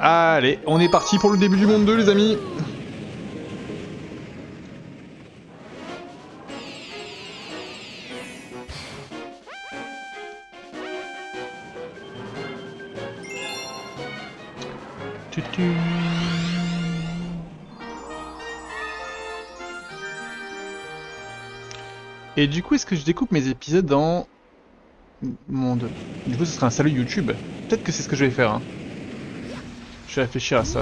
Allez, on est parti pour le début du monde 2, les amis. Et du coup, est-ce que je découpe mes épisodes en monde? Du coup, ce sera un salut YouTube. Peut-être que c'est ce que je vais faire. Hein. Je vais réfléchir à ça.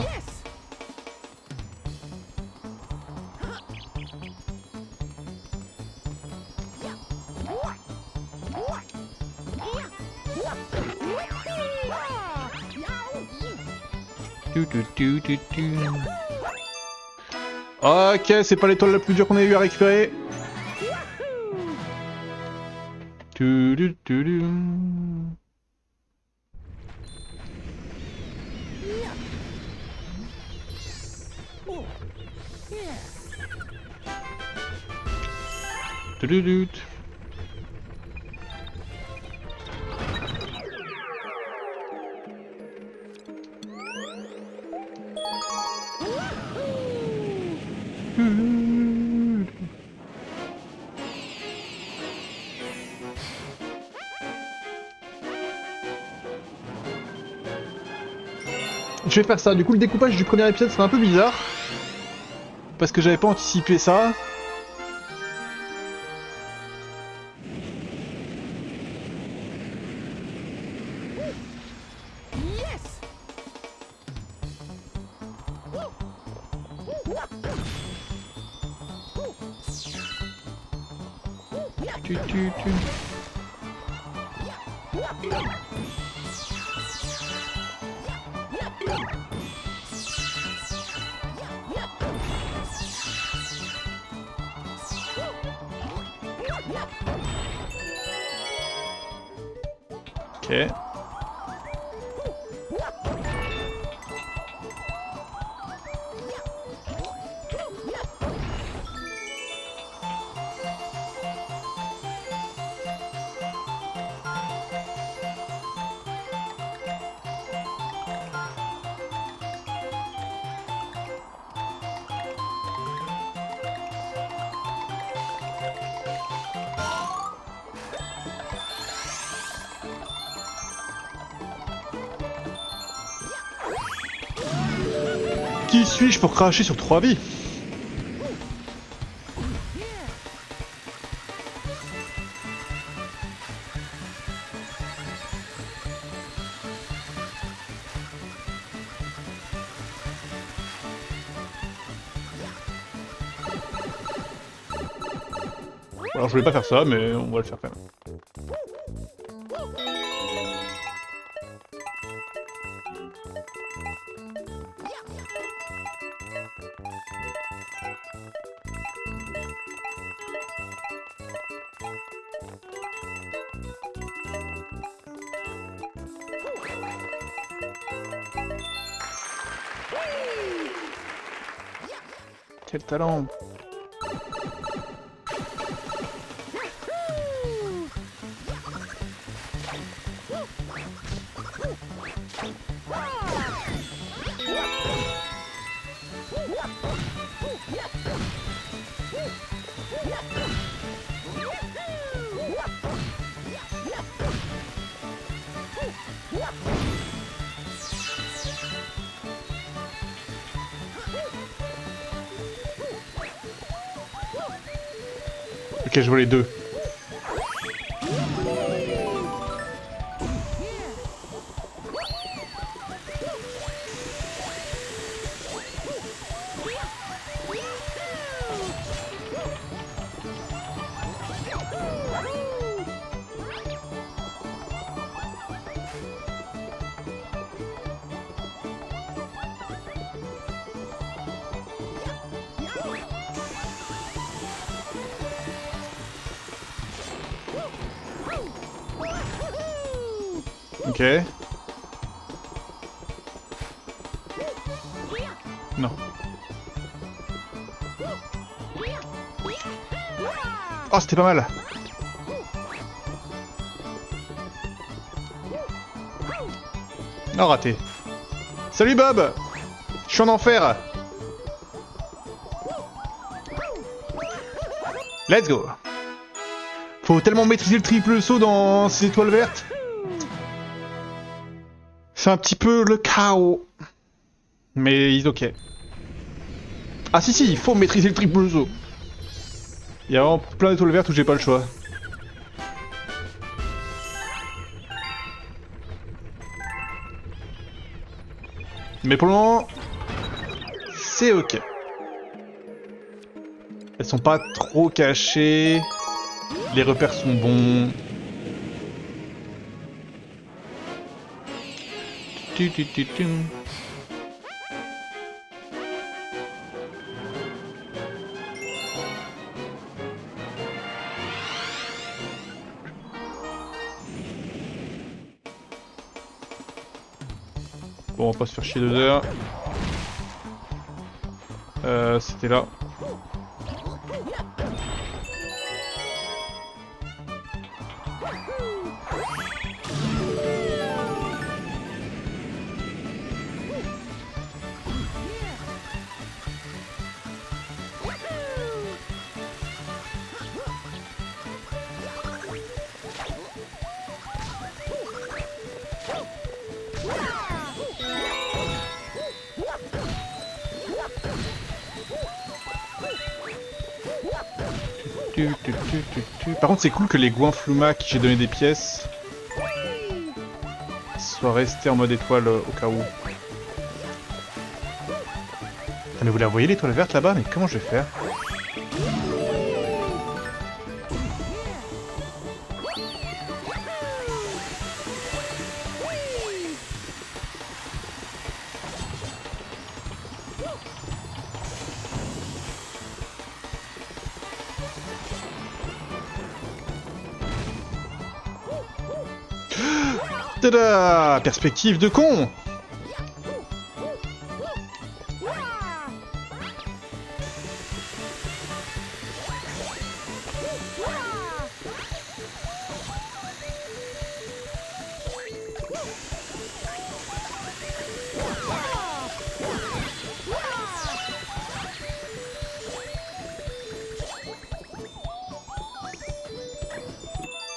Ok, c'est pas l'étoile la plus dure qu'on ait eu à récupérer. Je vais faire ça. Du coup, le découpage du premier épisode sera un peu bizarre. Parce que j'avais pas anticipé ça. Ok. Qui suis-je pour cracher sur 3 vies? Alors je voulais pas faire ça, mais on va le faire quand même. Quel talent! Ok, je vois les deux. Ok. Non. Oh, c'était pas mal. Non, raté. Salut Bob! Je suis en enfer! Let's go! Faut tellement maîtriser le triple saut dans ces étoiles vertes. C'est un petit peu le chaos. Mais il est ok. Ah si, il faut maîtriser le triple saut. Il y a vraiment plein d'étoiles vertes où j'ai pas le choix. Mais pour le moment, c'est ok. Elles sont pas trop cachées. Les repères sont bons. Bon, on va pas se faire chier 2 heures. C'était là. Par contre, c'est cool que les Goinfluma qui j'ai donné des pièces soient restés en mode étoile au cas où. Ah, mais vous la voyez l'étoile verte là-bas? Mais comment je vais faire? Tada! Perspective de con!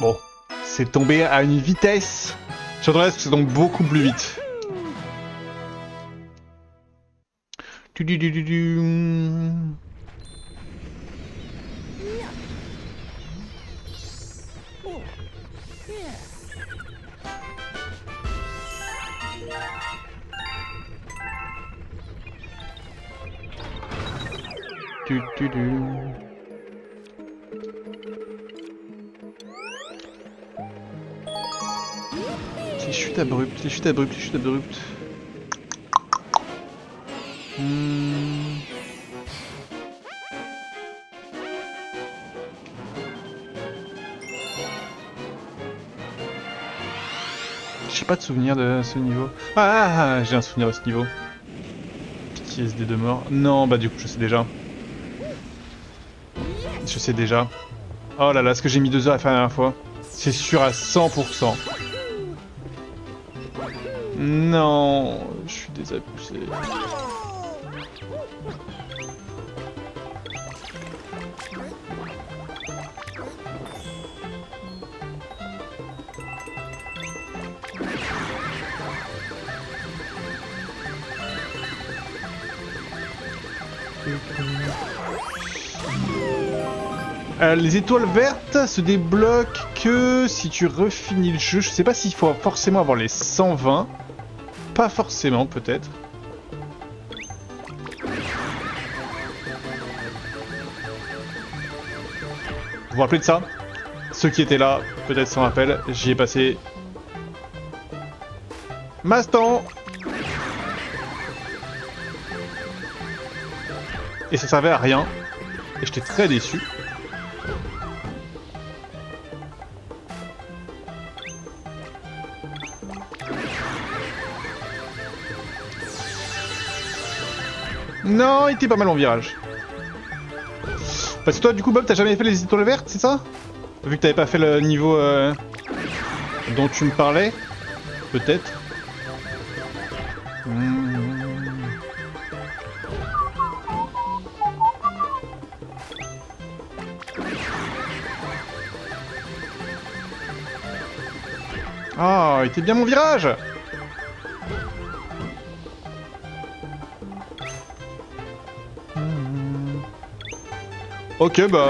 Bon, c'est tombé à une vitesse. J'attendais parce que c'est donc beaucoup plus vite. Les chutes abruptes, les chutes abruptes, les chutes abruptes. J'ai pas de souvenir de ce niveau. Ah, j'ai un souvenir de ce niveau. PTSD de mort. Non, bah du coup je sais déjà. Je sais déjà. Oh là là, ce que j'ai mis 2 heures à faire la dernière fois. C'est sûr à 100%. Non, je suis désabusé. Les étoiles vertes se débloquent que si tu refinis le jeu. Je sais pas s'il faut forcément avoir les 120. Pas forcément, peut-être. Vous vous rappelez de ça? Ceux qui étaient là, peut-être s'en rappellent. J'y ai passé... Maston! Et ça servait à rien. Et j'étais très déçu. Non, il était pas mal en virage. Parce que toi, du coup, Bob, t'as jamais fait les étoiles vertes, c'est ça? Vu que t'avais pas fait le niveau dont tu me parlais. Peut-être. Ah, il était bien mon virage. Ok, bah,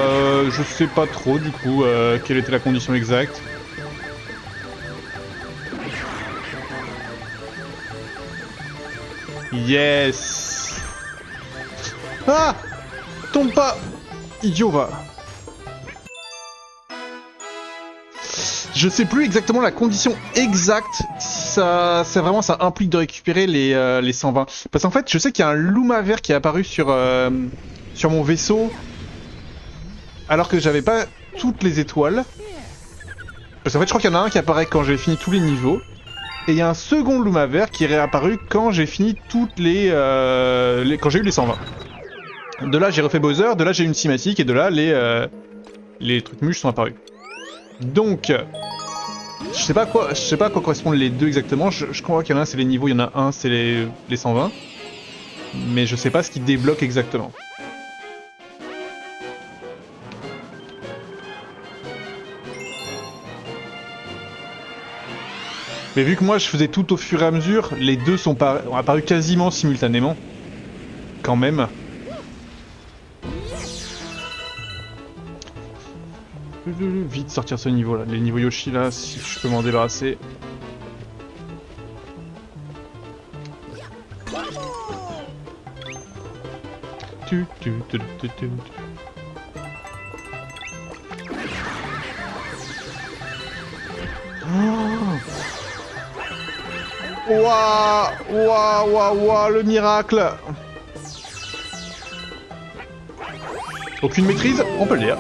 je sais pas trop du coup quelle était la condition exacte. Yes. Ah, tombe pas, idiot va. Je sais plus exactement la condition exacte si ça implique de récupérer les 120. Parce qu'en fait, je sais qu'il y a un Luma vert qui est apparu sur mon vaisseau alors que j'avais pas toutes les étoiles. Parce qu'en fait, je crois qu'il y en a un qui apparaît quand j'ai fini tous les niveaux. Et il y a un second Luma vert qui est réapparu quand j'ai fini toutes quand j'ai eu les 120. De là, j'ai refait Bowser, de là, j'ai eu une cinématique, et de là, les trucs mûches sont apparus. Donc, je sais pas à quoi correspondent les deux exactement. Je crois qu'il y en a un, c'est les niveaux, il y en a un, c'est les 120. Mais je sais pas ce qui débloque exactement. Mais vu que moi je faisais tout au fur et à mesure, les deux ont apparu quasiment simultanément. Quand même. Vite sortir ce niveau là. Les niveaux Yoshi là, si je peux m'en débarrasser. Ouah, ouah, ouah, ouah, le miracle. Aucune maîtrise, on peut le dire.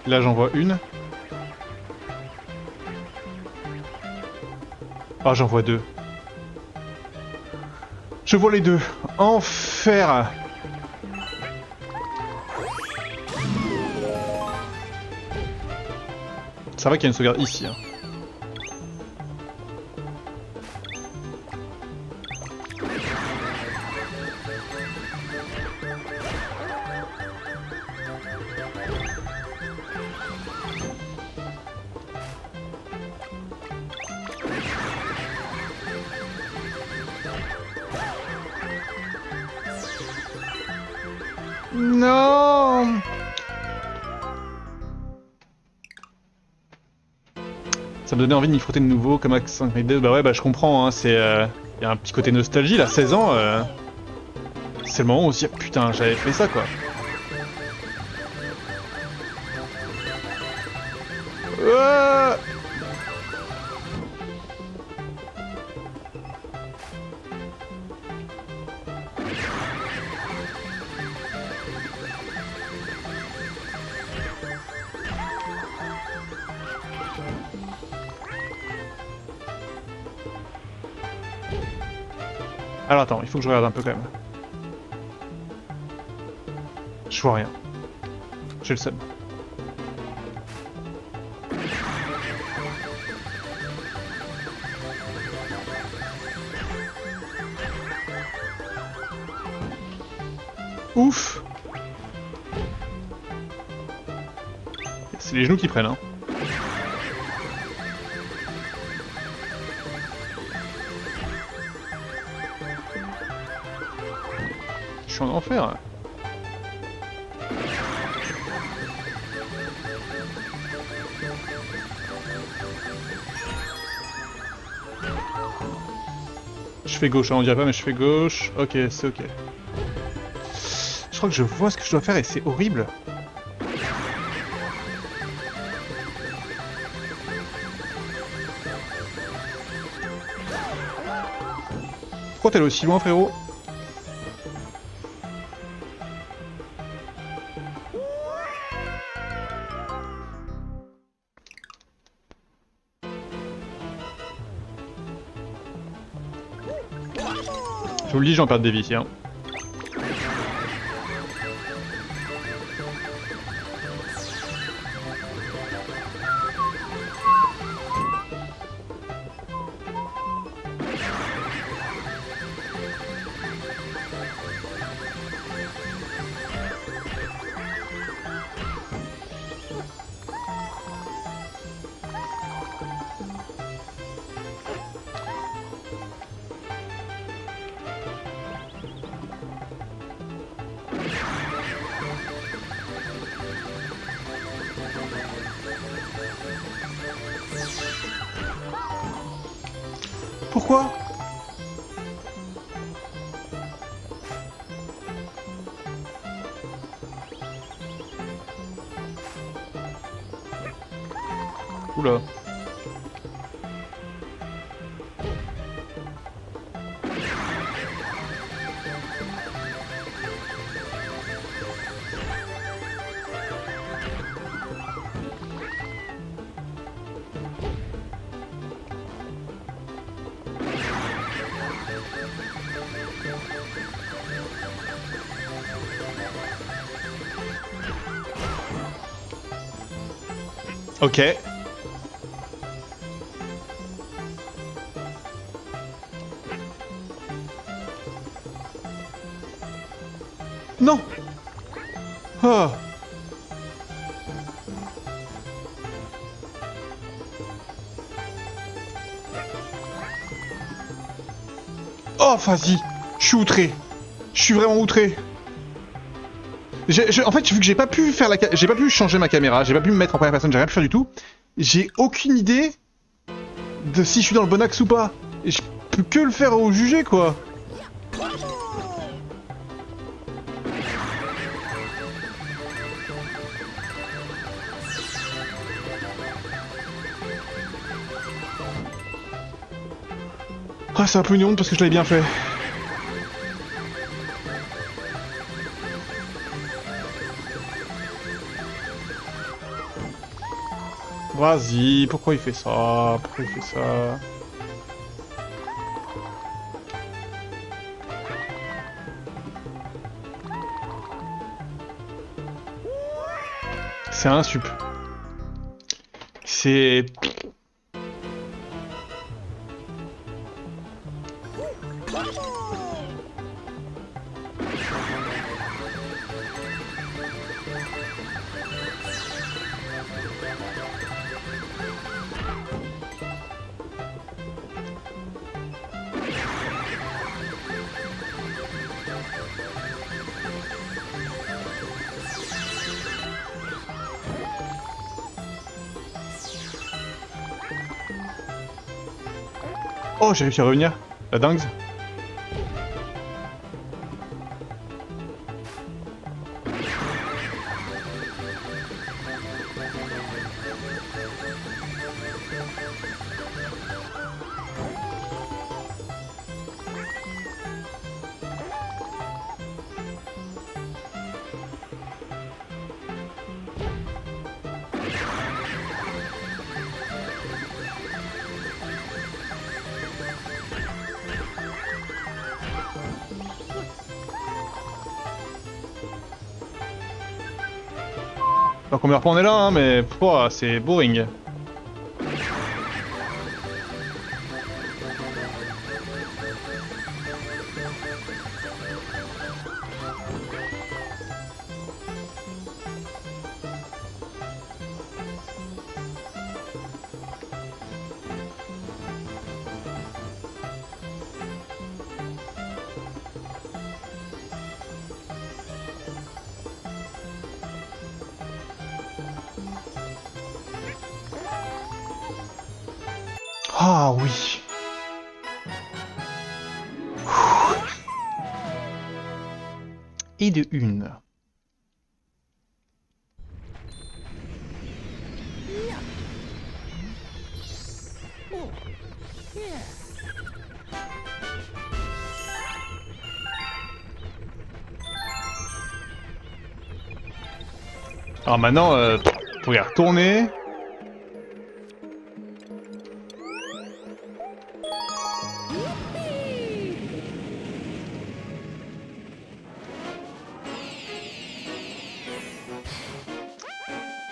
Là j'en vois une. Ah, j'en vois deux. Je vois les deux. Enfer. Ça va qu'il y a une sauvegarde ici. Hein. Non. Ça me donnait envie de m'y frotter de nouveau comme Accent Rider. Bah ouais, bah je comprends, hein, c'est... y a un petit côté nostalgie, là, 16 ans, c'est le moment où on se dit, putain, j'avais fait ça, quoi. Alors attends, il faut que je regarde un peu quand même. Je vois rien. J'ai le seum. Ouf. C'est les genoux qui prennent, hein. Je suis en enfer. Je fais gauche, hein, on dirait pas, mais je fais gauche. Ok, c'est ok. Je crois que je vois ce que je dois faire et c'est horrible. Pourquoi t'es allé aussi loin, frérot? Je vous le dis, j'en perds des vies ici, hein. Pourquoi? Oula. Ok. Non. Ah. Oh, vas-y. Je suis outré. Je suis vraiment outré. En fait, vu que j'ai pas pu faire j'ai pas pu changer ma caméra, j'ai pas pu me mettre en première personne, j'ai rien pu faire du tout. J'ai aucune idée de si je suis dans le bon axe ou pas. Et je peux que le faire au jugé, quoi. Ah, c'est un peu une honte parce que je l'avais bien fait. Vas-y, pourquoi il fait ça? Pourquoi il fait ça? C'est un sup. C'est... Oh, j'ai réussi à revenir. La dingue. Alors combien de fois on est là, hein, mais pouah, c'est boring. Ah oui. et de une. Alors maintenant, faut y retourner.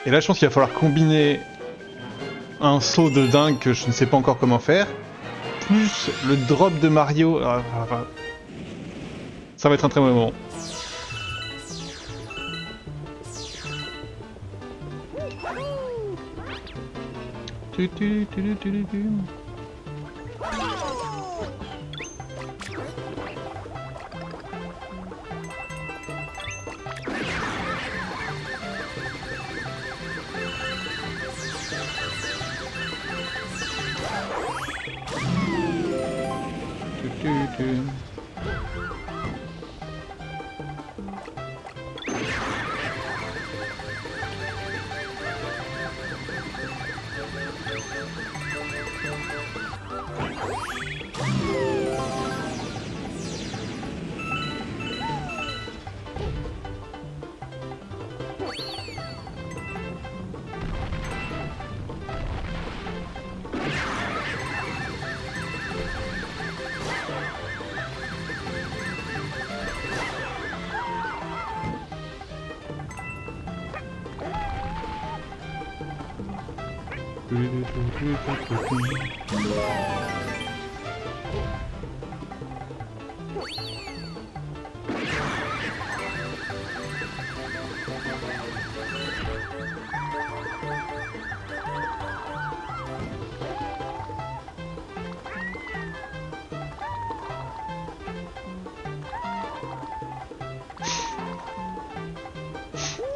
Et là, je pense qu'il va falloir combiner un saut de dingue que je ne sais pas encore comment faire, plus le drop de Mario. Ça va être un très mauvais moment.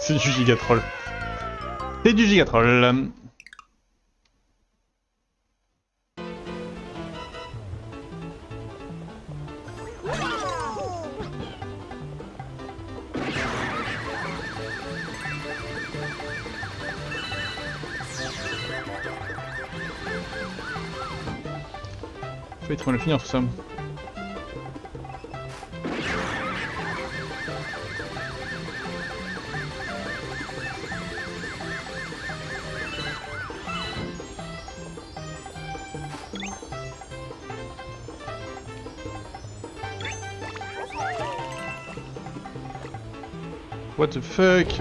C'est du gigatroll. C'est du gigatroll. Peut-être qu'on va le finir tout ça. What the fuck?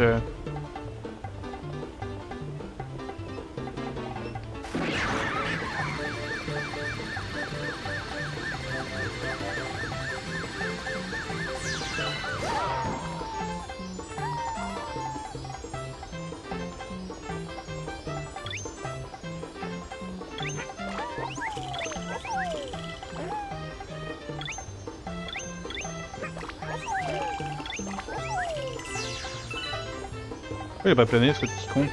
Il a pas plané ce petit con.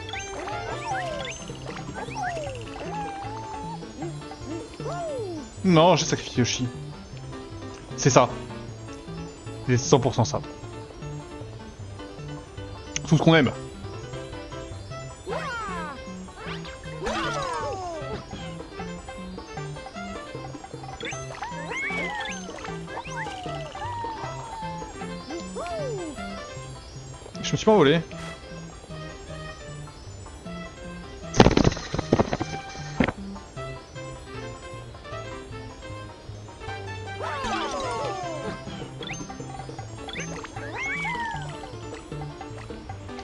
Non, j'ai sacrifié Yoshi. C'est ça. C'est 100% ça. Tout ce qu'on aime. Je me suis pas envolé.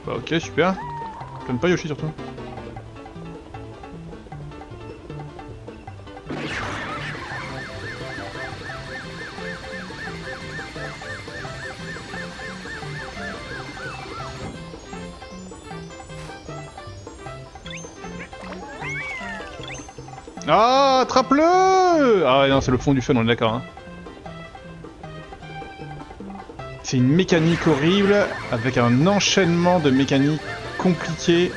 Bah ok, super. Plane pas Yoshi surtout. Ah, attrape-le! Ah ouais, non, c'est le fond du fun, on est d'accord. Hein. C'est une mécanique horrible, avec un enchaînement de mécaniques compliquées.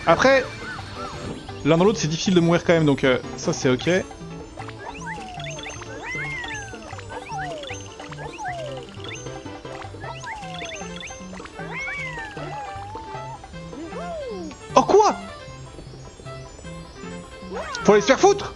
Après, l'un dans l'autre, c'est difficile de mourir quand même, donc ça c'est ok. Faut aller se faire foutre!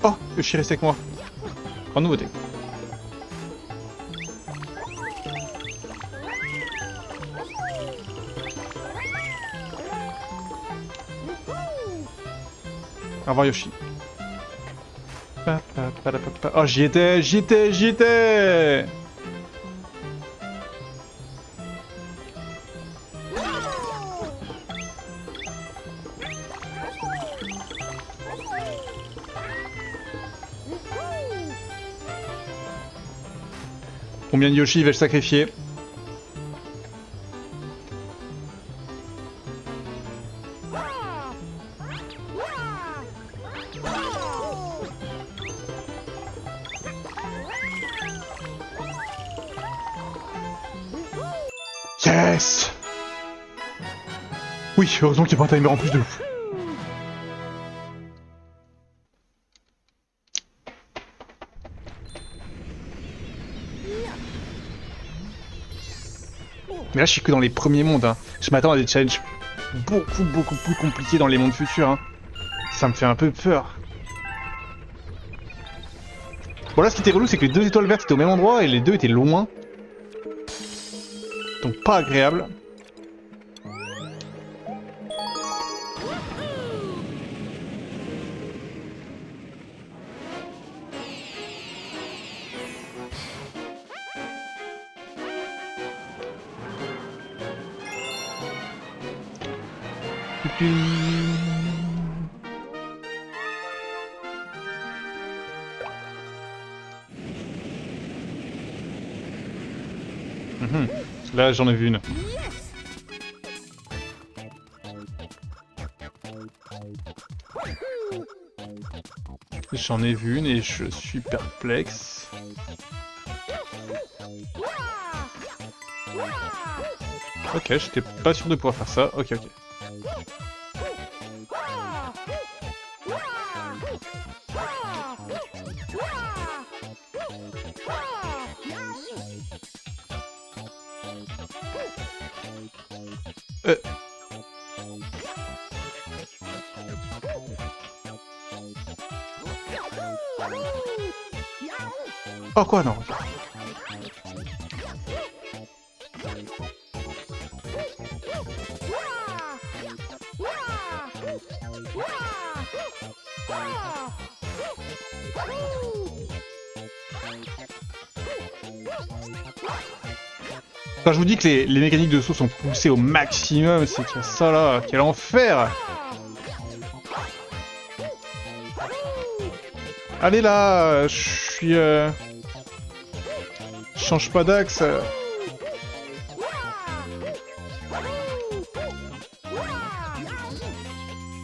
Oh, Yoshi reste avec moi. En nouveauté. Au revoir Yoshi. Oh, j'y étais! Combien de Yoshi vais-je sacrifier? Yes! Oui, heureusement qu'il n'y a pas un timer en plus de ouf. Mais là, je suis que dans les premiers mondes. Hein. Je m'attends à des challenges beaucoup plus compliqués dans les mondes futurs. Hein. Ça me fait un peu peur. Bon, là, ce qui était relou, c'est que les 2 étoiles vertes étaient au même endroit et les 2 étaient loin. Donc, pas agréable. Là, j'en ai vu une. J'en ai vu une et je suis perplexe. Ok, j'étais pas sûr de pouvoir faire ça. Ok. Oh quoi, non. Quand je vous dis que les mécaniques de saut sont poussées au maximum, c'est qu'il y a ça là, quel enfer! Allez là, je suis... Je change pas d'axe.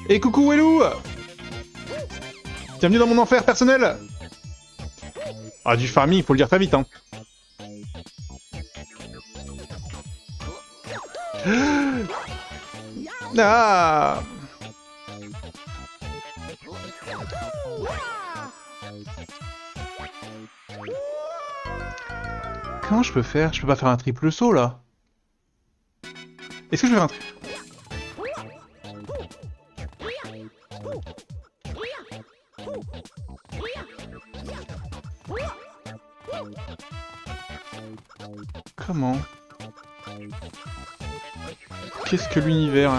Et coucou Welou! Bienvenue dans mon enfer personnel! Ah, du farming, il faut le dire très vite, hein. Ah! Comment je peux faire? Je peux pas faire un triple saut là? Est-ce que je vais faire un triple? Comment? Qu'est-ce que l'univers?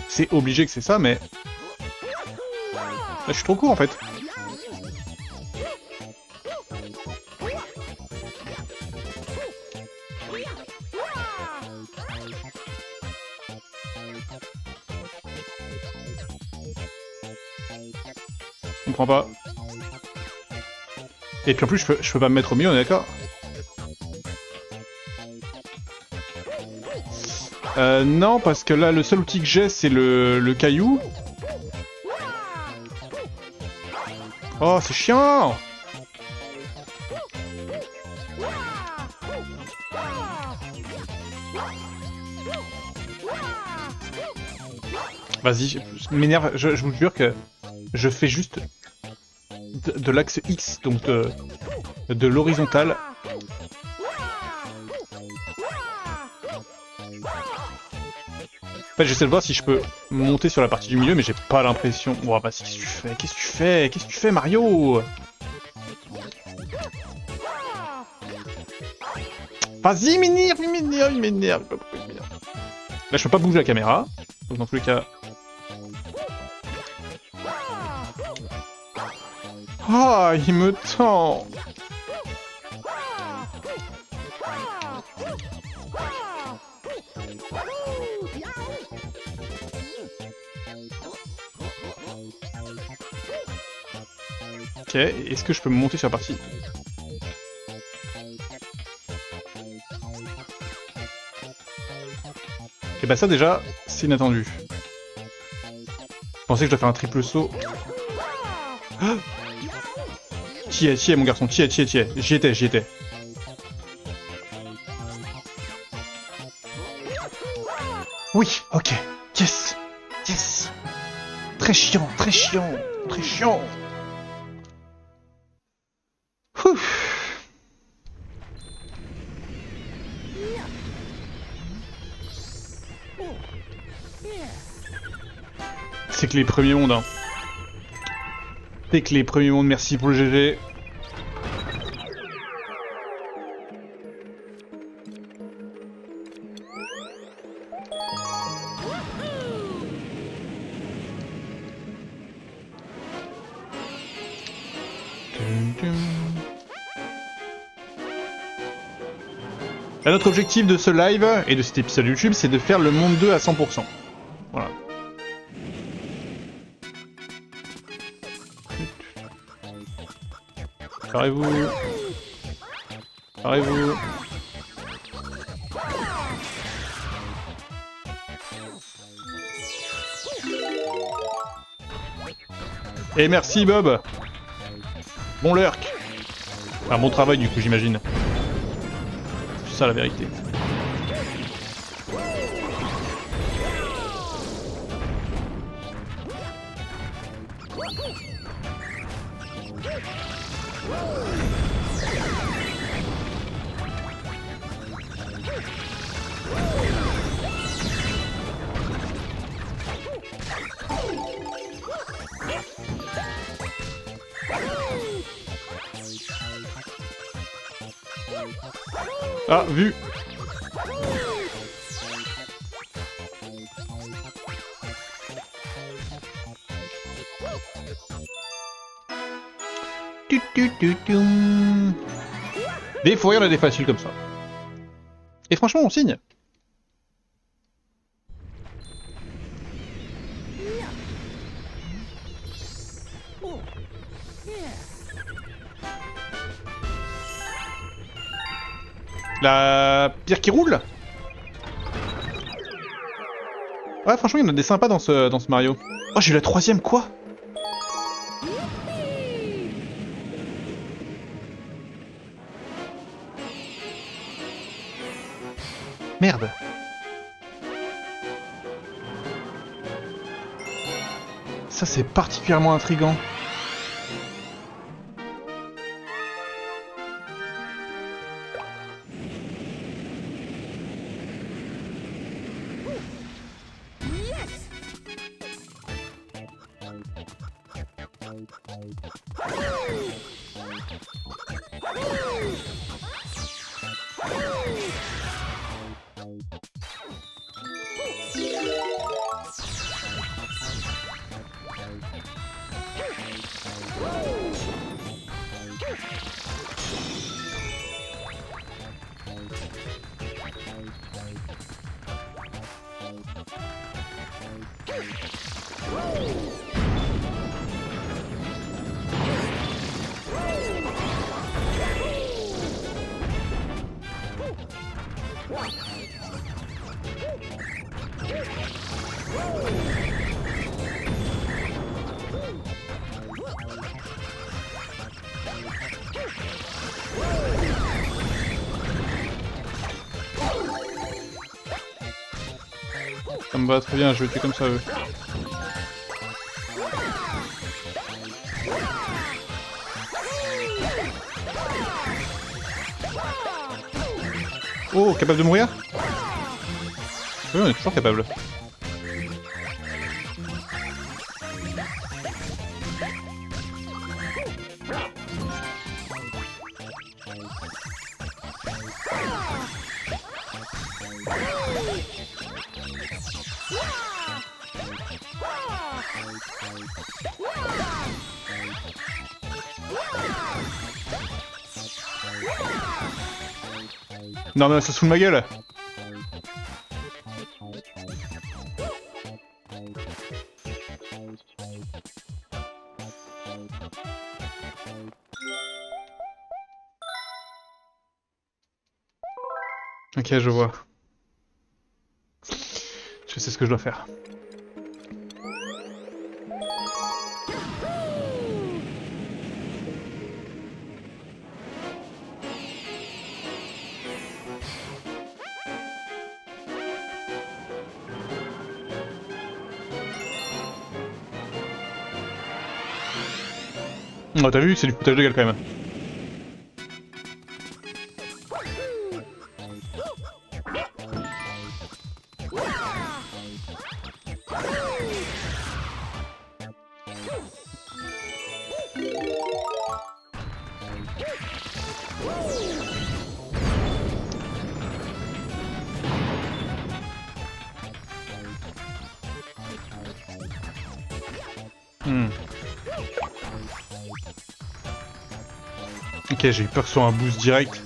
C'est obligé que c'est ça, mais... Là, je suis trop court, en fait. Je comprends pas. Et puis en plus, je peux pas me mettre au milieu, on est d'accord? Non, parce que là, le seul outil que j'ai, c'est le caillou. Oh, c'est chiant! Vas-y, je m'énerve, je vous jure que je fais juste de l'axe X, donc de l'horizontale. En fait, j'essaie de voir si je peux monter sur la partie du milieu, mais j'ai pas l'impression. Oh, bah, qu'est-ce que tu fais? Qu'est-ce que tu fais? Qu'est-ce que tu fais, Mario? Vas-y, il m'énerve, il m'énerve, il m'énerve. Là, je peux pas bouger la caméra. Donc, dans tous les cas. Ah, il me tend. Ok, est-ce que je peux monter sur la partie? Et bah ça déjà, c'est inattendu. Je pensais que je dois faire un triple saut. Ah, t'y es mon garçon, t'y es. J'y étais. Oui, ok, yes. Très chiant. Ouf. C'est que les premiers mondes, hein. C'est que les premiers mondes, merci pour le GG. Là, notre objectif de ce live et de cet épisode YouTube, c'est de faire le monde 2 à 100%. Voilà. Parez-vous. Et merci Bob. Bon lurk. Un bon travail du coup, j'imagine. C'est ça la vérité. Ah, vu. Des fois, il y en a des faciles comme ça. Et franchement, on signe. La pierre qui roule. Ouais, franchement, il y en a des sympas dans ce Mario. Oh, j'ai eu la 3ème, quoi? Merde. Ça, c'est particulièrement intriguant. Ça me va très bien, je vais être comme ça eux. Oh, capable de mourir? Oui, on est toujours capable. Non mais ça se fout de ma gueule. Ok, je vois. Je sais ce que je dois faire. Oh, t'as vu, c'est du foutage de gueule quand même. Ok, j'ai eu peur que ce soit un boost direct.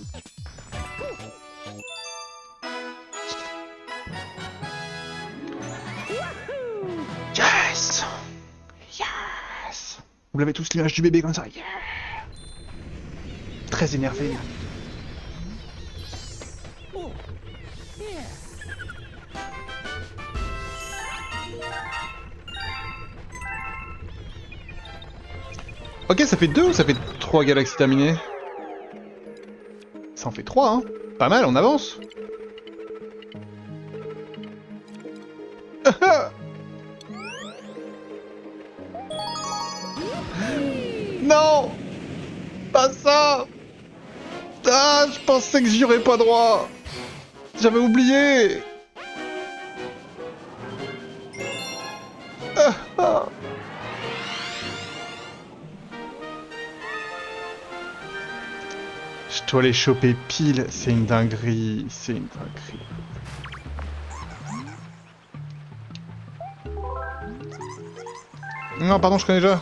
Yes! Yes! Vous l'avez tous l'image du bébé comme ça. Yeah! Très énervé. Ok, ça fait 2 ou ça fait 3 galaxies terminées? Ça en fait 3, hein. Pas mal, on avance. Non! Pas ça! Ah, je pensais que j'y aurais pas droit! J'avais oublié! Je dois les choper pile, c'est une dinguerie, c'est une dinguerie. Non, pardon, je connais déjà,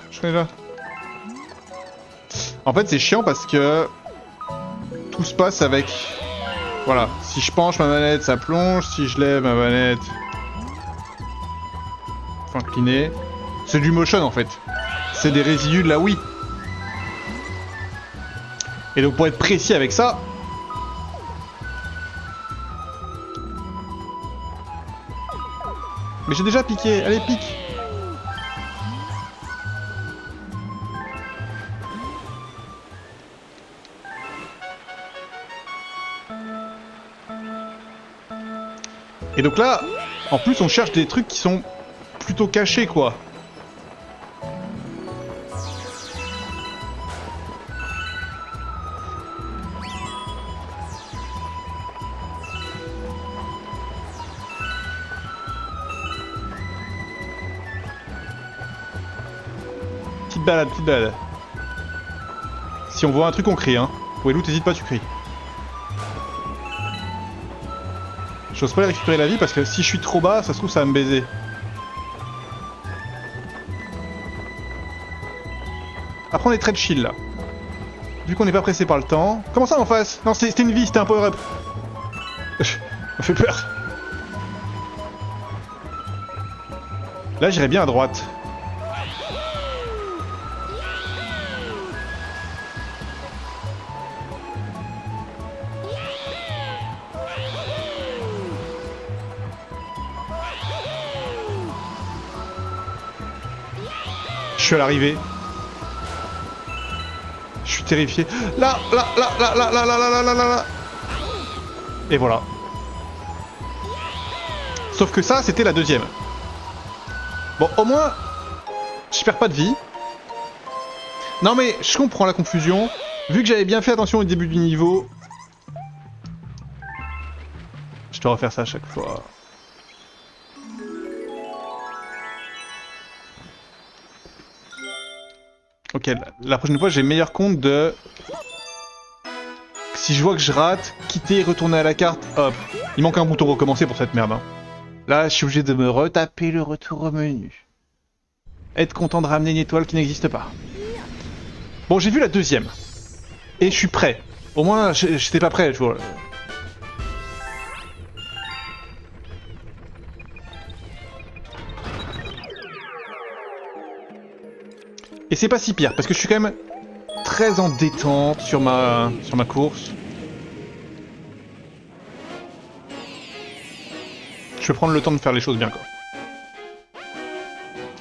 En fait, c'est chiant parce que tout se passe avec... Voilà, si je penche ma manette, ça plonge, si je lève ma manette... Faut incliner. C'est du motion en fait. C'est des résidus de la Wii. Et donc pour être précis avec ça... Mais j'ai déjà piqué, allez pique. Et donc là, en plus on cherche des trucs qui sont plutôt cachés quoi. Petite balade. Si on voit un truc, on crie, hein. Walou, t'hésites pas, tu cries. J'ose pas les récupérer la vie parce que si je suis trop bas, ça se trouve, ça va me baiser. Après, on est très chill là. Vu qu'on n'est pas pressé par le temps. Comment ça en face? Non, c'était une vie, c'était un power-up. Ça me fait peur. Là, j'irais bien à droite. Je suis à l'arrivée. Je suis terrifié. Là. Et voilà. Sauf que ça, c'était la deuxième. Bon, au moins, je perds pas de vie. Non mais, je comprends la confusion. Vu que j'avais bien fait attention au début du niveau... Je dois refaire ça à chaque fois. Ok, la prochaine fois, j'ai meilleur compte de... Si je vois que je rate, quitter, retourner à la carte, hop. Il manque un bouton recommencer pour cette merde. Hein. Là, je suis obligé de me retaper le retour au menu. Être content de ramener une étoile qui n'existe pas. Bon, j'ai vu la deuxième. Et je suis prêt. Au moins, j'étais pas prêt, tu vois. Et c'est pas si pire, parce que je suis quand même très en détente sur ma course. Je vais prendre le temps de faire les choses bien, quoi.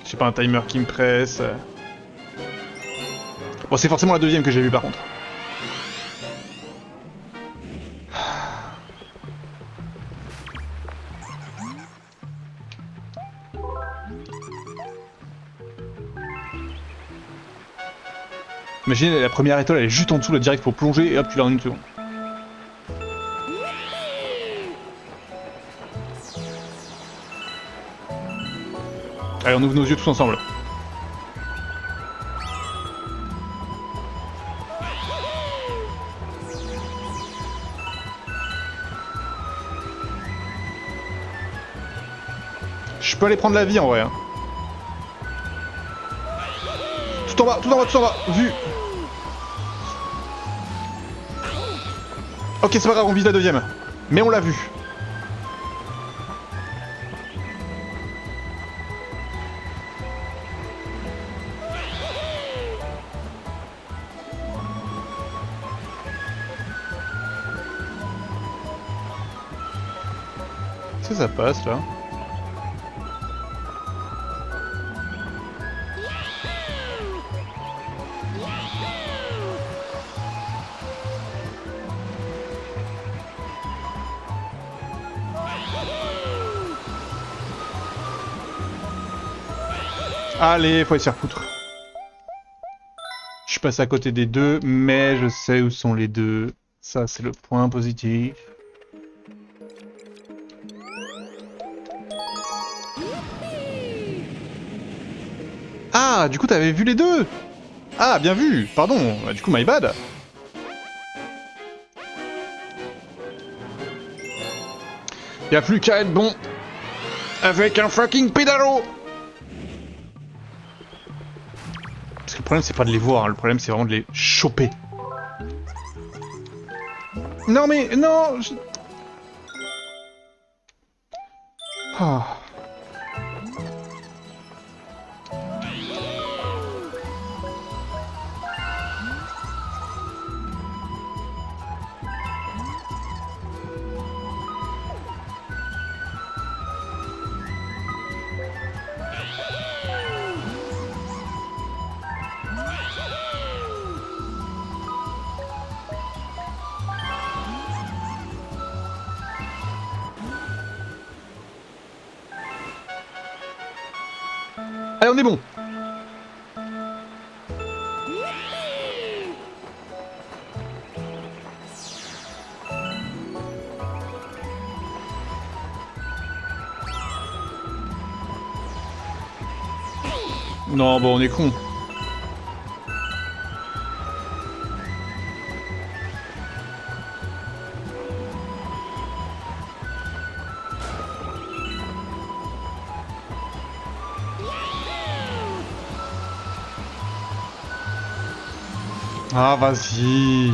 J'ai pas un timer qui me presse. Bon, c'est forcément la deuxième que j'ai vue, par contre. Imaginez, la première étoile, elle est juste en dessous, là, direct, faut plonger, et hop, tu l'as en une seconde. Allez, on ouvre nos yeux tous ensemble. Je peux aller prendre la vie, en vrai. Hein. Tout en bas, tout en bas, tout en bas. Vu. Ok, c'est pas grave, on vise la deuxième. Mais on l'a vu. Ça passe, là. Allez, faut aller se faire foutre. Je suis passé à côté des deux, mais je sais où sont les deux. Ça, c'est le point positif. Ah, du coup, t'avais vu les deux? Ah, bien vu. Pardon. Bah, du coup, my bad. Y'a plus qu'à être bon. Avec un fucking pédalo. Parce que le problème, c'est pas de les voir. Hein. Le problème, c'est vraiment de les choper. Non, mais... Non je... Ah... Allez, on est bon. Non, bon, on est con. Ah, vas-y.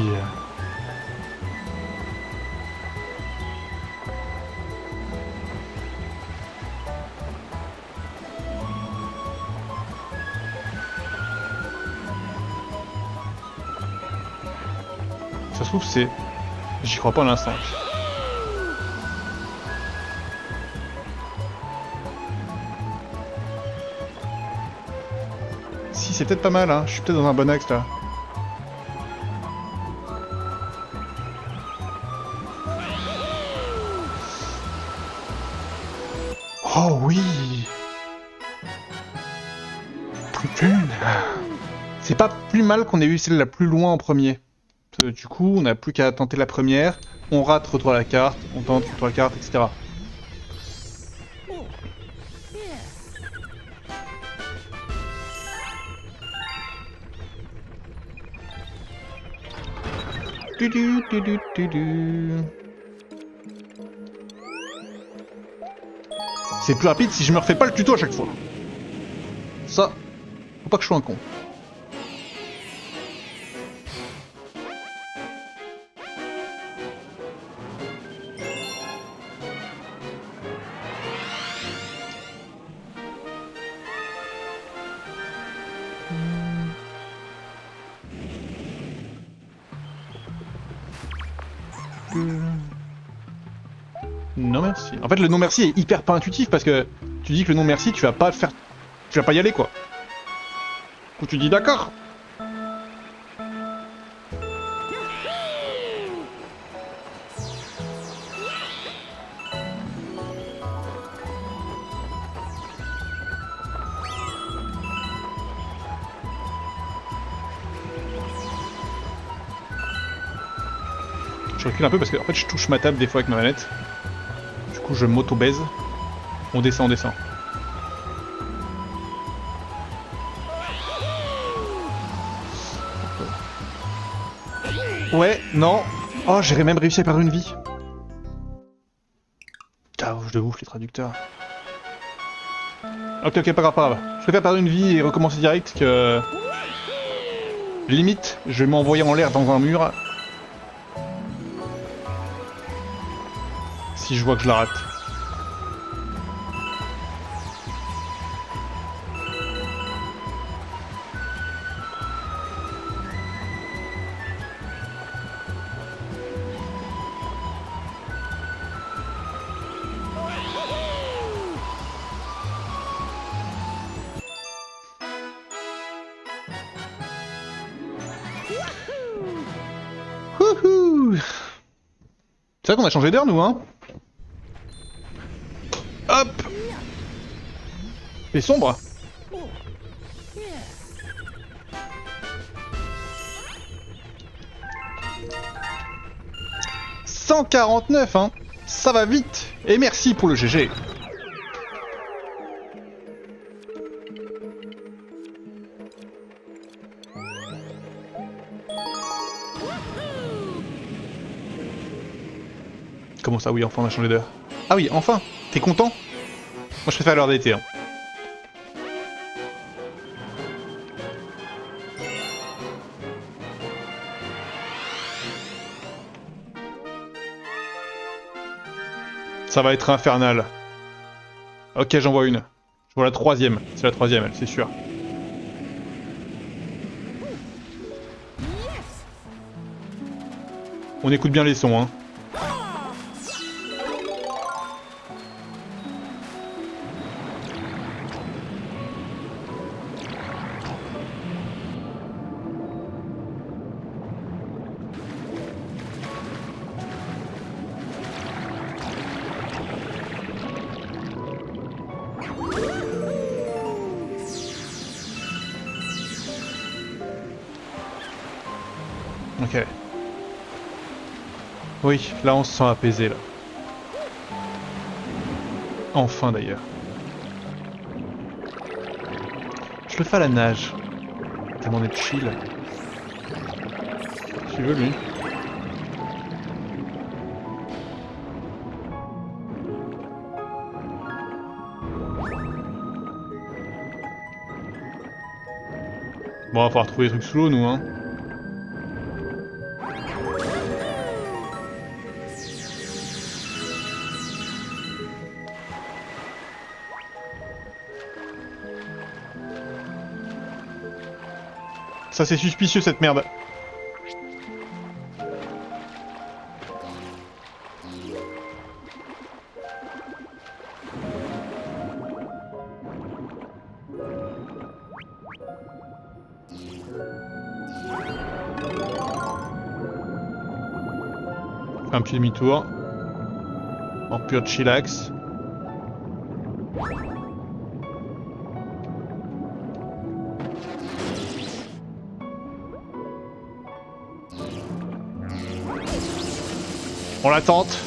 Ça se trouve, c'est... J'y crois pas un instant. Si, c'est peut-être pas mal, hein. Je suis peut-être dans un bon axe, là. Oh oui. Plus qu'une. C'est pas plus mal qu'on ait eu celle la plus loin en premier. Du coup, on n'a plus qu'à tenter la première. On rate, retour à la carte. On tente, retour à la carte, etc. C'est plus rapide si je me refais pas le tuto à chaque fois. Ça, faut pas que je sois un con. Non merci. En fait, le non merci est hyper pas intuitif parce que tu dis que le non merci, tu vas pas faire, tu vas pas y aller quoi. Du coup, tu dis d'accord. Je recule un peu parce que en fait, je touche ma table des fois avec ma manette. Du coup, je m'auto-baise. On descend, on descend. Ouais, non. Oh, j'aurais même réussi à perdre une vie. Ah, je de ouf les traducteurs. Ok, ok, pas grave, pas grave. Je préfère perdre une vie et recommencer direct que... Limite, je vais m'envoyer en l'air dans un mur. Si je vois que je la rate. Wouhou! C'est vrai qu'on a changé d'heure, nous, hein? Hop! C'est sombre. « 149, hein? Ça va vite! Et merci pour le GG! Comment ça, oui, enfin on a changé d'heure. Ah oui, enfin! T'es content? Moi je préfère l'heure d'été, hein. Ça va être infernal. Ok, j'en vois une. Je vois la troisième. C'est la troisième, elle, c'est sûr. On écoute bien les sons, hein. Ok. Oui, là on se sent apaisé, là. Enfin, d'ailleurs. Je le fais à la nage. Tellement on est chill. Tu veux, lui? Bon, on va falloir trouver des trucs sous l'eau, nous, hein. Ça, c'est suspicieux, cette merde. Un petit demi-tour. En pur chillax. On la tente.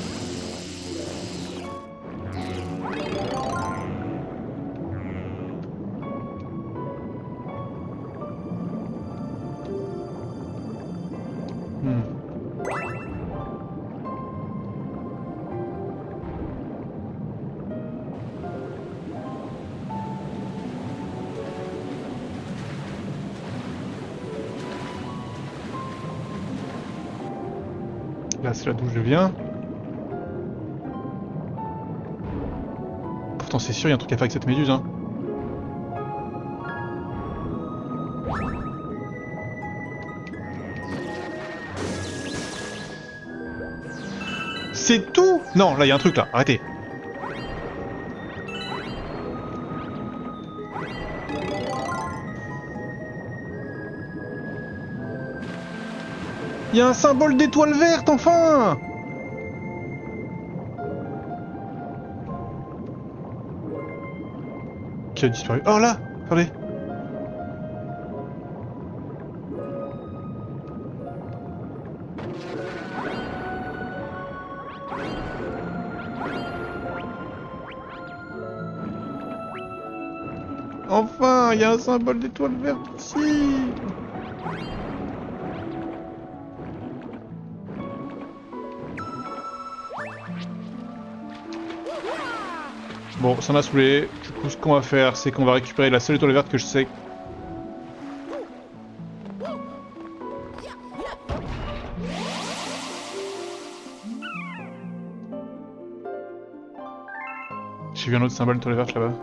Là, c'est là d'où je viens. Pourtant, c'est sûr, il y a un truc à faire avec cette méduse, hein. C'est tout? Non, là, il y a un truc, là. Arrêtez. Il y a un symbole d'étoile verte, enfin! Qui a disparu? Oh là! Attendez. Enfin, il y a un symbole d'étoile verte ici! Bon, ça m'a saoulé. Du coup, ce qu'on va faire, c'est qu'on va récupérer la seule étoile verte que je sais. J'ai vu un autre symbole d'étoile verte là-bas.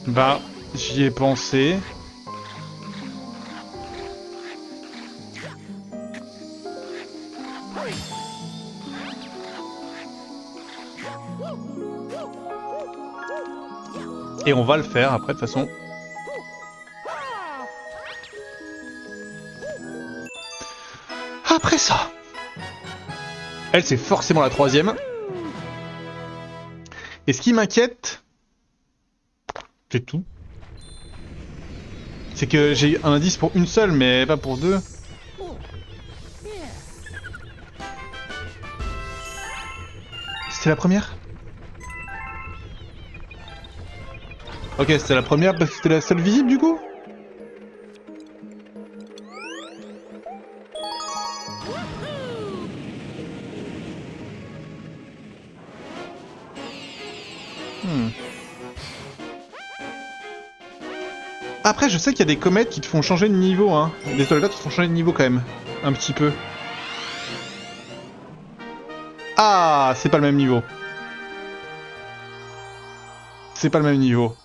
Bah, j'y ai pensé. Et on va le faire après de toute façon. Après ça. Elle, c'est forcément la troisième. Et ce qui m'inquiète, c'est tout. C'est que j'ai un indice pour une seule, mais pas pour deux. C'était la première? Ok, c'était la première parce que c'était la seule visible du coup? Après, je sais qu'il y a des comètes qui te font changer de niveau, hein. Des étoiles vertes qui te font changer de niveau quand même. Un petit peu. Ah, c'est pas le même niveau. C'est pas le même niveau.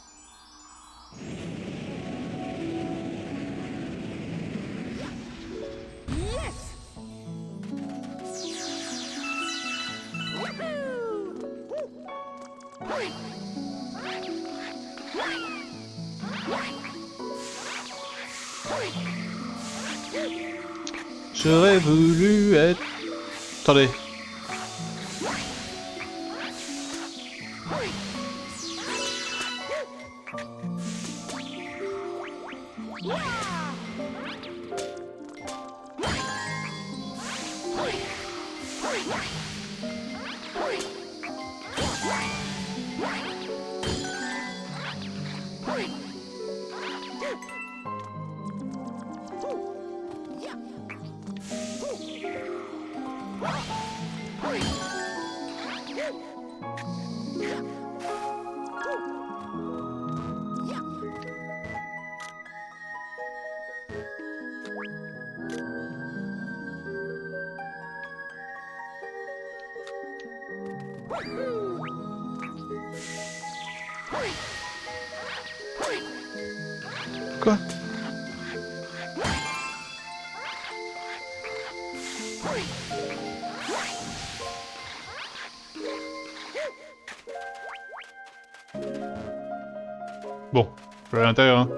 J'aurais voulu être... Attendez. Quoi? Bon, je vais à l'intérieur, hein.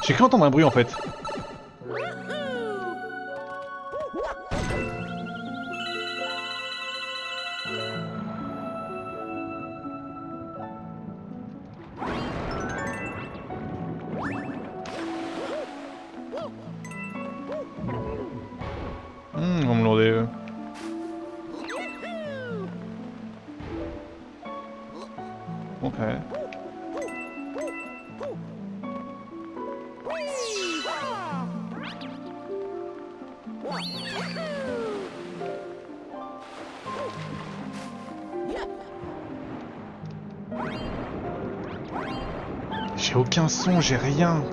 J'ai cru entendre un bruit en fait. J'ai aucun son, j'ai rien.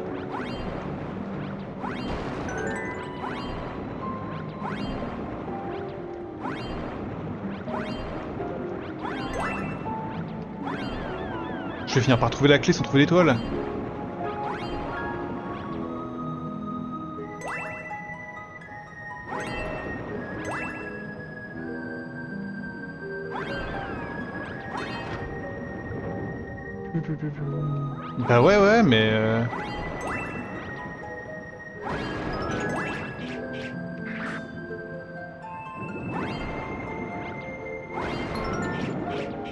Je vais finir par trouver la clé sans trouver l'étoile. Bah ouais, mais...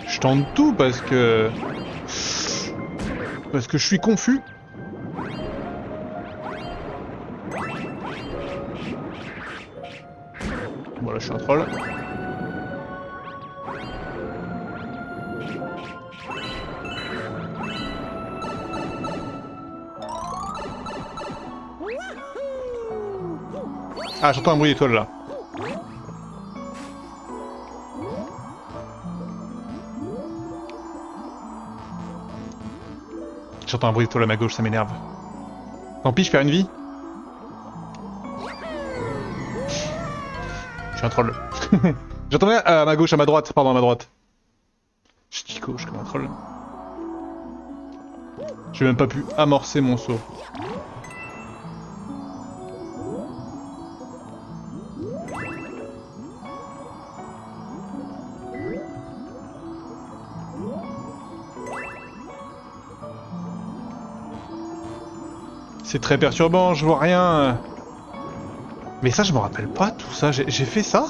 Je tente tout parce que je suis confus. Bon là je suis un troll. Ah, j'entends un bruit d'étoile là. J'entends un bruit d'étoile à ma gauche, ça m'énerve. Tant pis, je perds une vie. Je suis un troll. J'entendais à ma gauche, à ma droite, pardon, à ma droite. Je dis gauche comme un troll. J'ai même pas pu amorcer mon saut. C'est très perturbant, je vois rien. Mais ça, je me rappelle pas tout ça. J'ai fait ça?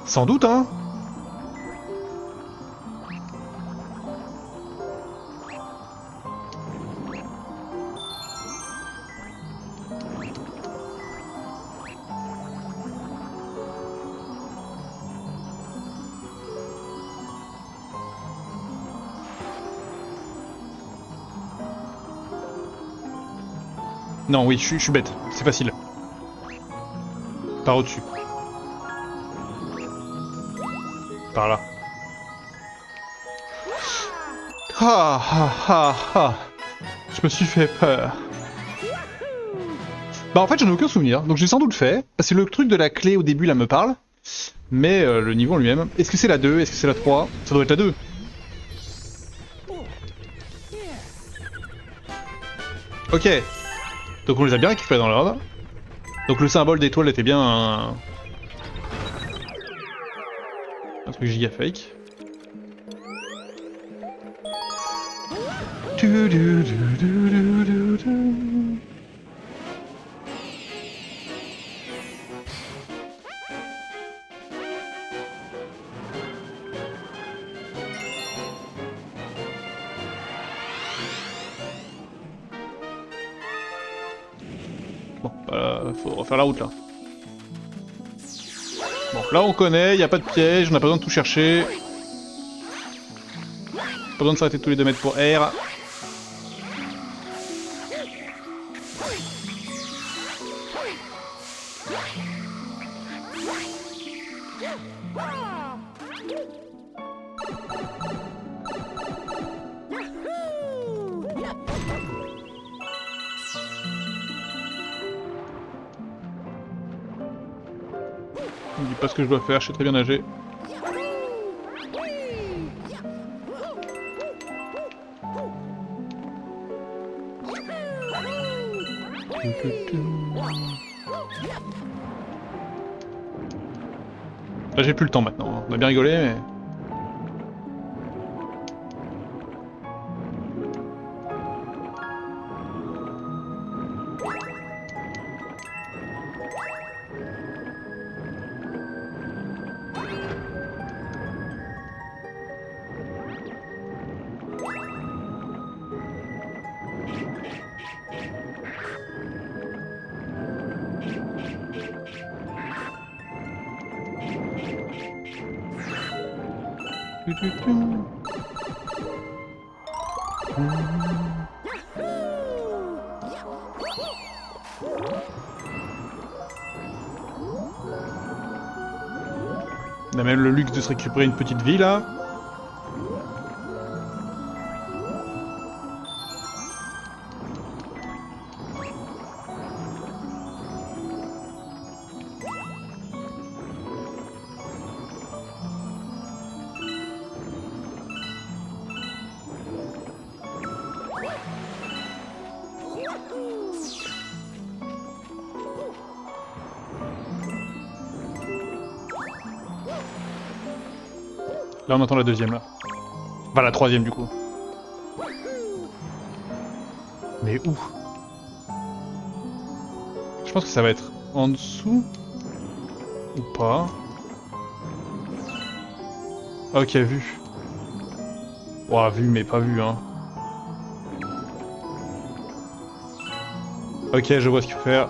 Sans doute, hein. Non, oui, je suis bête. C'est facile. Par au-dessus. Par là. Ah ah ah ah. Je me suis fait peur. Bah en fait j'en ai aucun souvenir, donc j'ai sans doute fait. Parce que le truc de la clé au début là me parle. Mais le niveau en lui-même. Est-ce que c'est la 2? Est-ce que c'est la 3? Ça doit être la 2. Ok. Donc on les a bien récupérés dans l'ordre. Donc le symbole d'étoile était bien un truc giga fake. Bon, faut refaire la route là. Bon, là on connaît, y a pas de piège, on a pas besoin de tout chercher. Pas besoin de s'arrêter tous les 2 mètres pour R. Je me dis pas ce que je dois faire, je sais très bien nager. Là j'ai plus le temps maintenant, on a bien rigolé mais... On a même le luxe de se récupérer une petite vie là. Là on entend la deuxième là. Enfin la troisième du coup. Mais où? Je pense que ça va être en dessous. Ou pas. Ok, vu. Ouah, vu mais pas vu hein. Ok, je vois ce qu'il faut faire.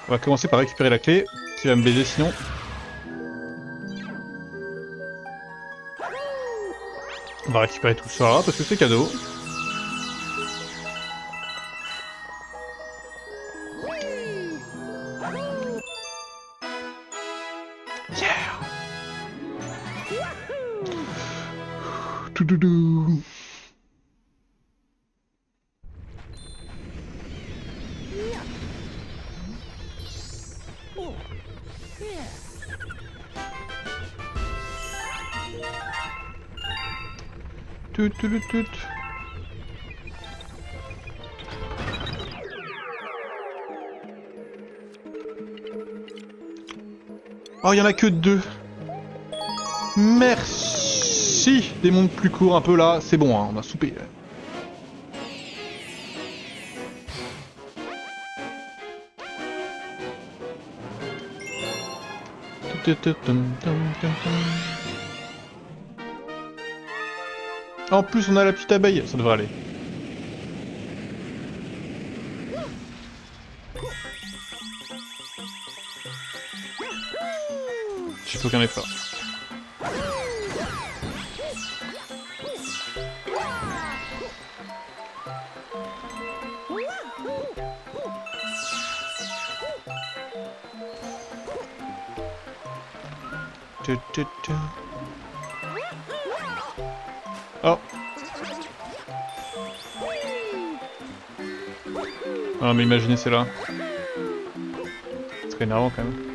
On va commencer par récupérer la clé, qui va me baiser sinon. On va récupérer tout ça, parce que c'est cadeau. Yeah! Toudoudou. Tout, tout, tout, tout. Oh, il y en a que 2. Merci. Des mondes plus courts un peu là, c'est bon, hein, on a soupé. En plus, on a la petite abeille, ça devrait aller. J'ai fait aucun effort. Oh. Ah mais imaginez c'est là. C'est très énervant quand même.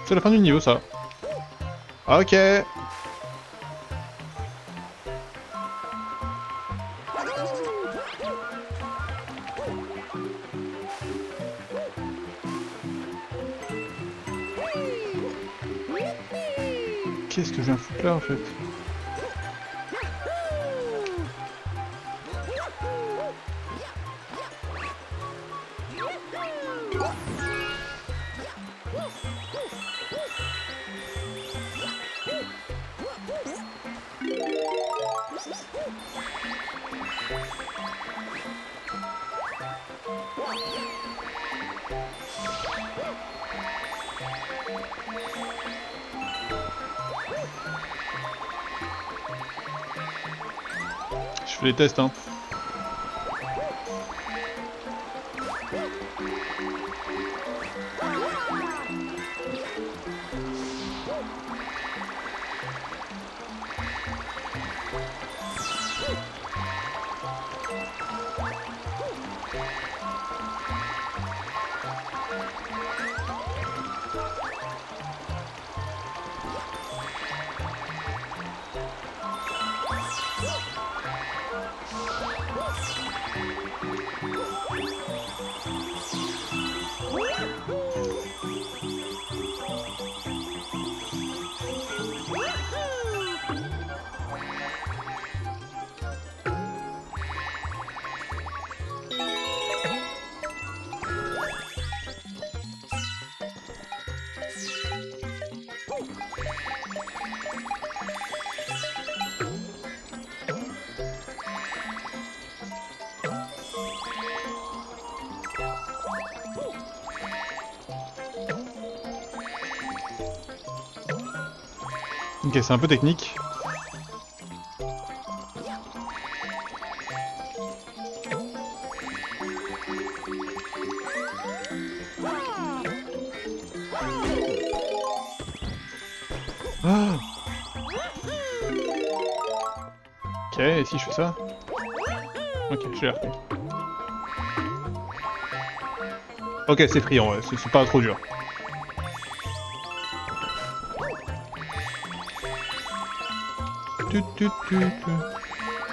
C'est la fin du niveau ça. Ok. Qu'est-ce que je viens foutre là en fait? Je fais les tests hein. Ok, c'est un peu technique. Ah. Ok, et si je fais ça? Ok, j'ai l'air. Ok, c'est free en vrai, c'est pas trop dur.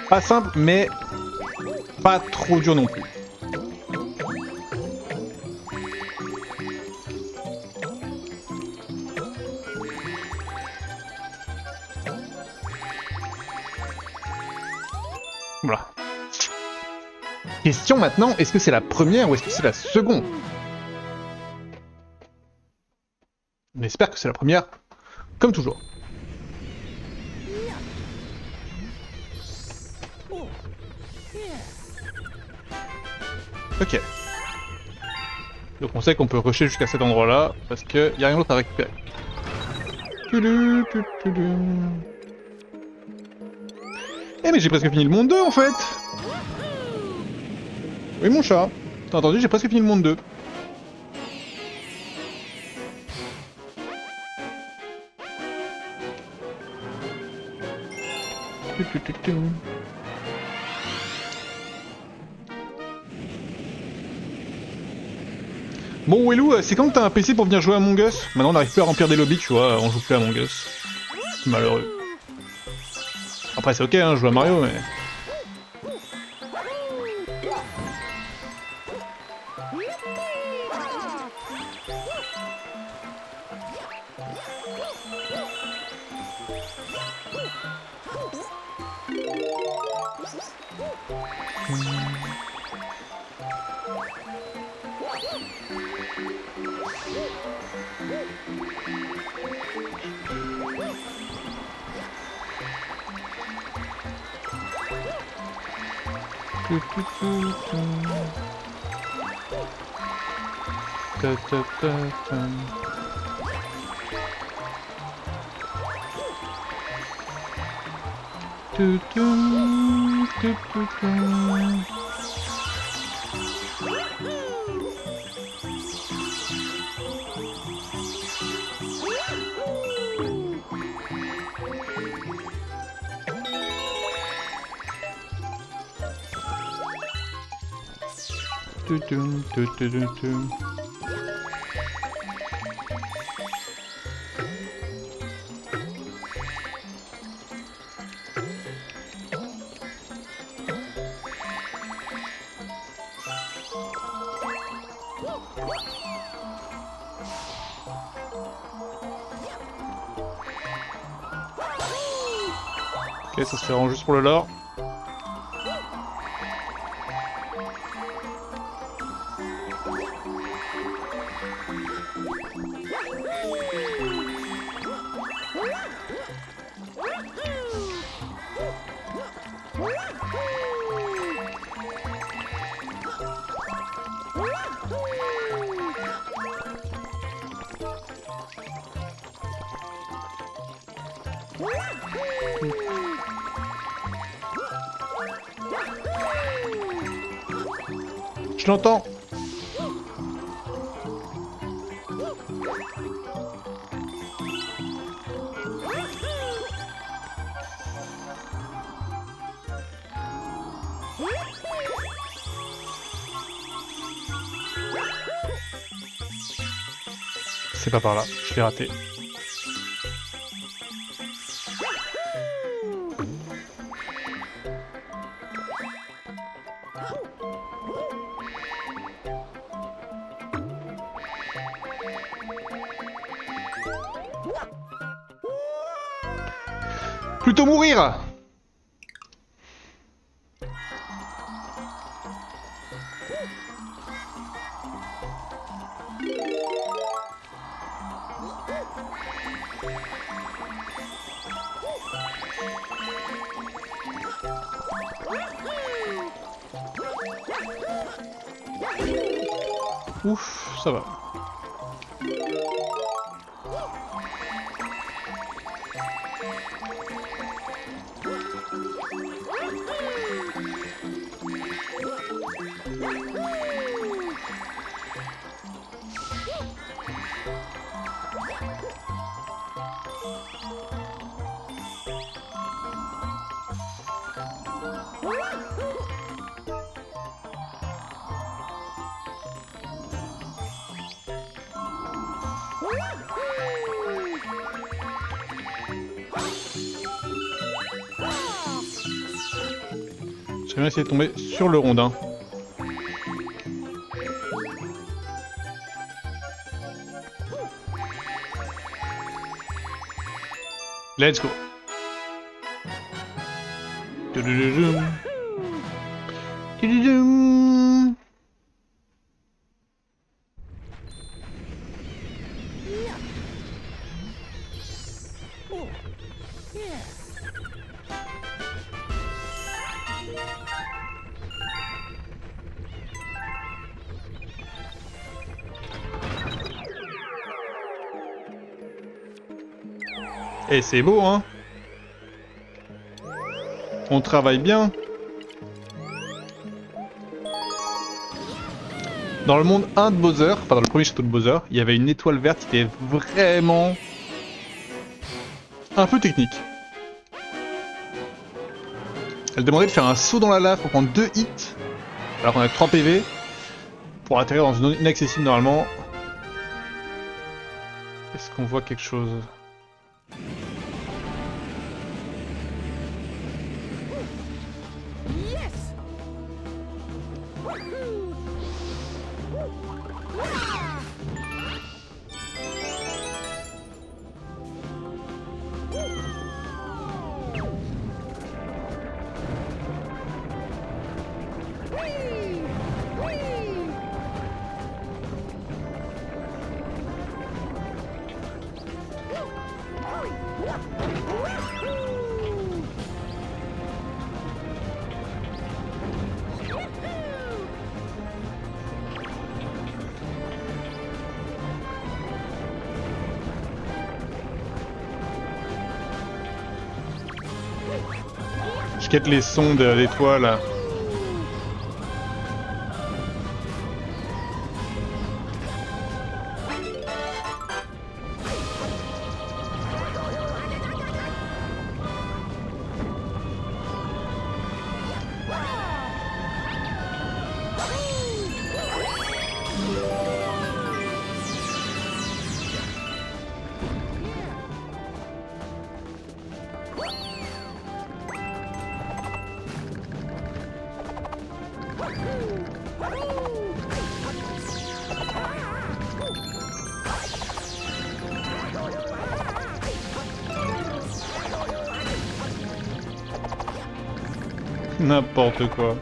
Pas simple, mais pas trop dur non plus. Voilà. Question maintenant, est-ce que c'est la première ou est-ce que c'est la seconde? On espère que c'est la première, comme toujours. Ok. Donc on sait qu'on peut rusher jusqu'à cet endroit-là, parce qu'il n'y a rien d'autre à récupérer. Eh mais j'ai presque fini le monde 2 en fait! Oui mon chat, t'as entendu, j'ai presque fini le monde 2. Bon Wellou, c'est quand que t'as un PC pour venir jouer à Among Us? Maintenant on n'arrive plus à remplir des lobbies, tu vois, on joue plus à Among Us. C'est malheureux. Après c'est ok, hein, je joue à Mario, mais... Ok, ça se fait vraiment juste pour le lore. Je l'entends. C'est pas par là, je l'ai raté. Plutôt mourir! Ouf, ça va. J'aimerais bien essayer de tomber sur le rondin. Let's go. Tudududum. Tududum. Et c'est beau, hein? On travaille bien. Dans le monde 1 de Bowser, enfin dans le premier château de Bowser, il y avait une étoile verte qui était vraiment un peu technique. Elle demandait de faire un saut dans la lave pour prendre 2 hits, alors qu'on a 3 PV, pour atterrir dans une zone inaccessible normalement. Est-ce qu'on voit quelque chose? Je quête les sons de l'étoile. N'importe quoi.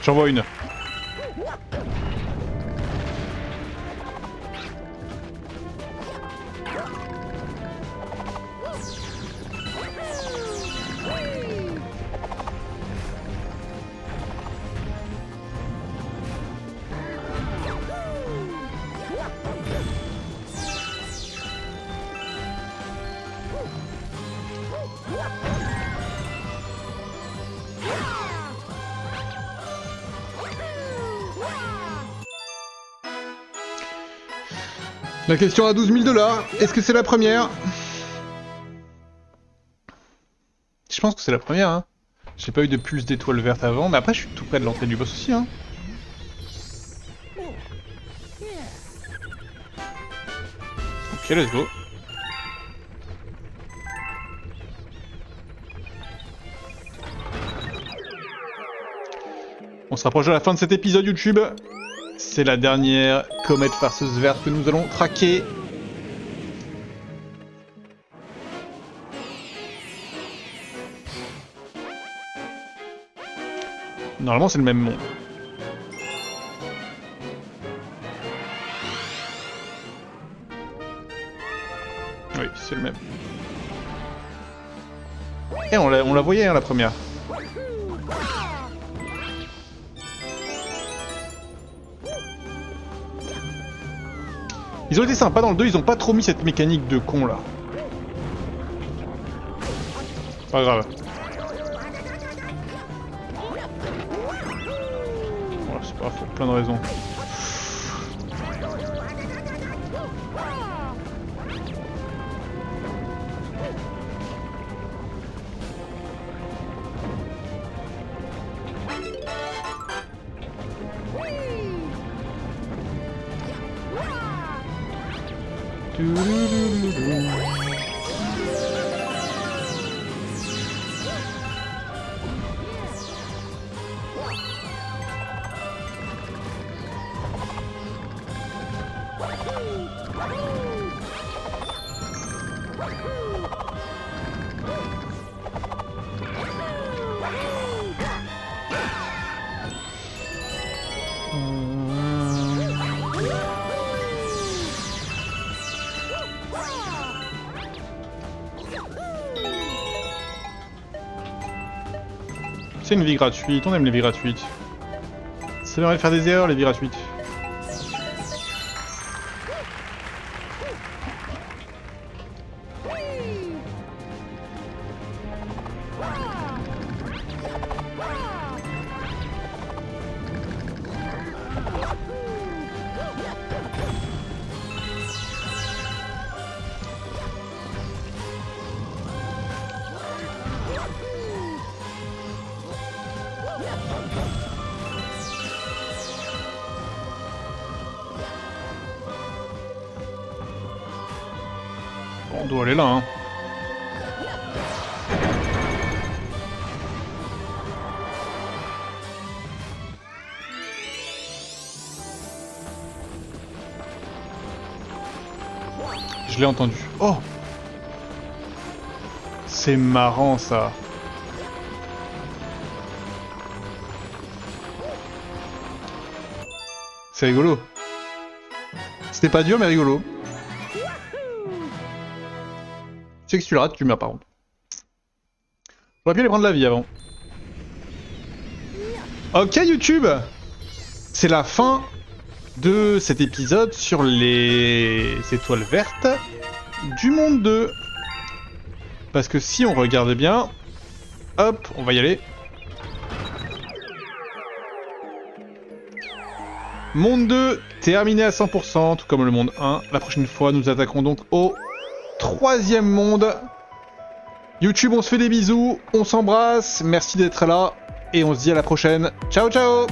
J'en vois une. La question à 12 000 $, est-ce que c'est la première? Je pense que c'est la première, hein. J'ai pas eu de pulse d'étoile verte avant, mais après je suis tout près de l'entrée du boss aussi, hein. Ok, let's go. On se rapproche de la fin de cet épisode YouTube. C'est la dernière comète farceuse verte que nous allons traquer. Normalement, c'est le même monde. Oui, c'est le même. Et on la voyait, hein, la première. Ils ont été sympas dans le 2, ils ont pas trop mis cette mécanique de con là. Pas grave. Ouais, c'est pas pour plein de raisons. C'est une vie gratuite, on aime les vies gratuites. Ça devrait faire des erreurs les vies gratuites. On doit aller là, hein. Je l'ai entendu. Oh! C'est marrant, ça. C'est rigolo. C'était pas dur, mais rigolo. Tu sais que si tu le rates, tu meurs par contre. J'aurais pu aller prendre la vie avant. Ok YouTube, c'est la fin de cet épisode sur les étoiles vertes du monde 2. Parce que si on regarde bien, hop, on va y aller. Monde 2 terminé à 100%, tout comme le monde 1. La prochaine fois, nous attaquerons donc au 3e monde. YouTube, on se fait des bisous, on s'embrasse, merci d'être là, et on se dit à la prochaine. Ciao ciao!